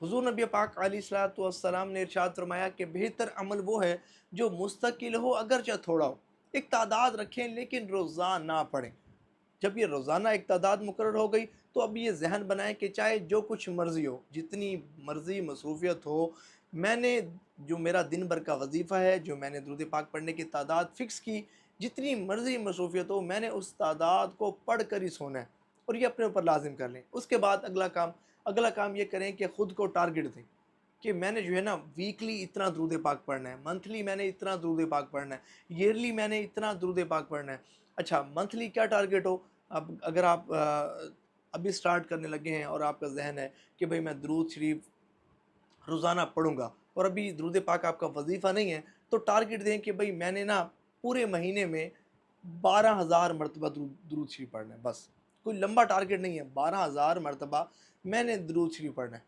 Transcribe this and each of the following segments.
हुज़ूर नबी पाक अलैहिस्सलातु वस्सलाम ने इरशाद फरमाया कि बेहतर अमल वो है जो मुस्तकिल हो अगरचे थोड़ा हो। एक तादाद रखें लेकिन रोज़ाना पढ़ें। जब ये रोज़ाना एक तादाद मुकर्रर हो गई तो अब ये ज़हन बनाएं कि चाहे जो कुछ मर्ज़ी हो, जितनी मर्ज़ी मसरूफ़ियत हो, मैंने जो मेरा दिन भर का वजीफ़ा है, जो मैंने दुरूद पाक पढ़ने की तादाद फ़िक्स की, जितनी मर्ज़ी मसरूफ़ियत हो, मैंने उस तादाद को पढ़ कर ही सोना है। और ये अपने ऊपर लाज़िम कर लें। उसके बाद अगला काम ये करें कि ख़ुद को टारगेट दें कि मैंने जो है ना वीकली इतना दुरूद पाक पढ़ना है, मंथली मैंने इतना दुरूद पाक पढ़ना है, ईयरली मैंने इतना दुरूद पाक पढ़ना है। अच्छा, मंथली क्या टारगेट हो? अब अगर आप अभी स्टार्ट करने लगे हैं और आपका ज़हन है कि भई मैं दुरूद शरीफ रोज़ाना पढ़ूँगा और अभी दुरूद पाक आपका वजीफ़ा नहीं है, तो टारगेट दें कि भई मैंने ना पूरे महीने में 12,000 मरतबा दुरूद शरीफ पढ़ना है बस। कोई लंबा टारगेट नहीं है, 12,000 मरतबा मैंने दुरूद शरीफ पढ़ना है।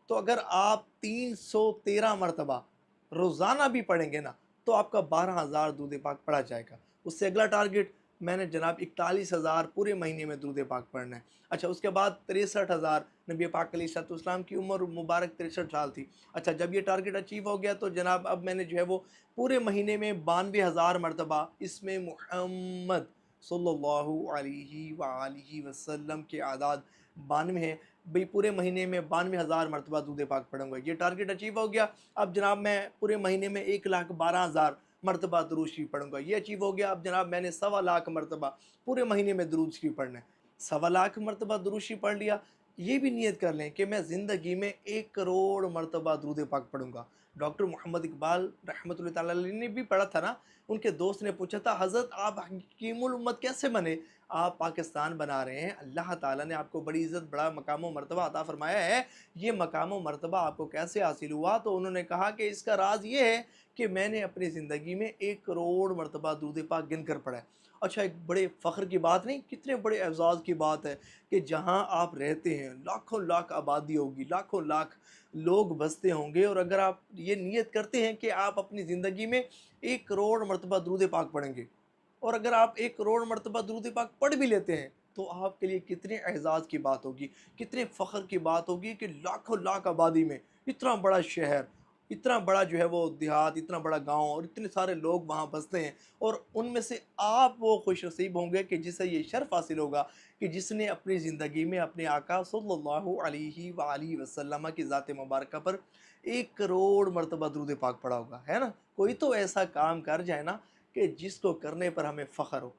तो अगर आप 313 मरतबा रोज़ाना भी पढ़ेंगे ना, तो आपका 12,000 दुरूद पाक पढ़ा जाएगा। उससे अगला टारगेट, मैंने जनाब 41,000 पूरे महीने में दुरूद पाक पढ़ना है। अच्छा, उसके बाद 63,000, नबी पाक अलैहिस्सलाम की उम्र मुबारक 63 साल थी। अच्छा, जब ये टारगेट अचीव हो गया तो जनाब अब मैंने जो है वो पूरे महीने में 92,000 मरतबा इसमें मुहम्मद सल्लल्लाहु अलैहि वालिहि वसल्लम के आदाद 92 हैं, भई पूरे महीने में 92,000 मरतबा दूध पाक पढ़ूँगा। ये टारगेट अचीव हो गया। अब जनाब मैं पूरे महीने में 1,12,000 मरतबा दुरूद शरीफ पढ़ूँगा। ये अचीव हो गया। अब जनाब मैंने 1,25,000 मरतबा पूरे महीने में दुरूद शरीफ पढ़ना है। 1,25,000 मरतबा दुरूद शरीफ पढ़ लिया। ये भी नियत कर लें कि मैं ज़िंदगी में 1 करोड़ मरतबा दुरूद पाक पढ़ूँगा। डॉक्टर मोहम्मद इकबाल रहमतुल्लाह तआला अलैह ने भी पढ़ा था ना। उनके दोस्त ने पूछा था, हज़रत आप हकीमुल उम्मत कैसे बने? आप पाकिस्तान बना रहे हैं, अल्लाह ताला ने आपको बड़ी इज़्ज़त, बड़ा मकाम व मर्तबा अता फ़रमाया है, ये मकाम व मर्तबा आपको कैसे हासिल हुआ? तो उन्होंने कहा कि इसका राज़ ये है कि मैंने अपनी ज़िंदगी में 1 करोड़ मरतबा दुरूद पाक गिन कर पढ़ा है। अच्छा, एक बड़े फ़ख्र की बात नहीं, कितने बड़े एज़ाज़ की बात है कि जहाँ आप रहते हैं, लाखों लाख आबादी होगी, लाखों लाख लोग बसते होंगे, और अगर आप ये नियत करते हैं कि आप अपनी ज़िंदगी में 1 करोड़ मरतबा दुरूद पाक पढ़ेंगे, और अगर आप 1 करोड़ मरतबा दुरूद पाक पढ़ भी लेते हैं, तो आपके लिए कितने एहसास की बात होगी, कितने फ़ख्र की बात होगी कि लाखों लाख आबादी में इतना बड़ा शहर, इतना बड़ा जो है वो देहात, इतना बड़ा गाँव, और इतने सारे लोग वहाँ बसते हैं, और उनमें से आप वो खुशनसीब होंगे कि जिसे ये शर्फ़ हासिल होगा कि जिसने अपनी ज़िंदगी में अपने आका सल्लल्लाहु अलैहि वालिहि वसल्लम की ज़ात मुबारका पर 1 करोड़ मरतबा दुरूद पाक पढ़ा होगा, है ना? कोई तो ऐसा काम कर जाए ना कि जिसको करने पर हमें फ़ख्र हो।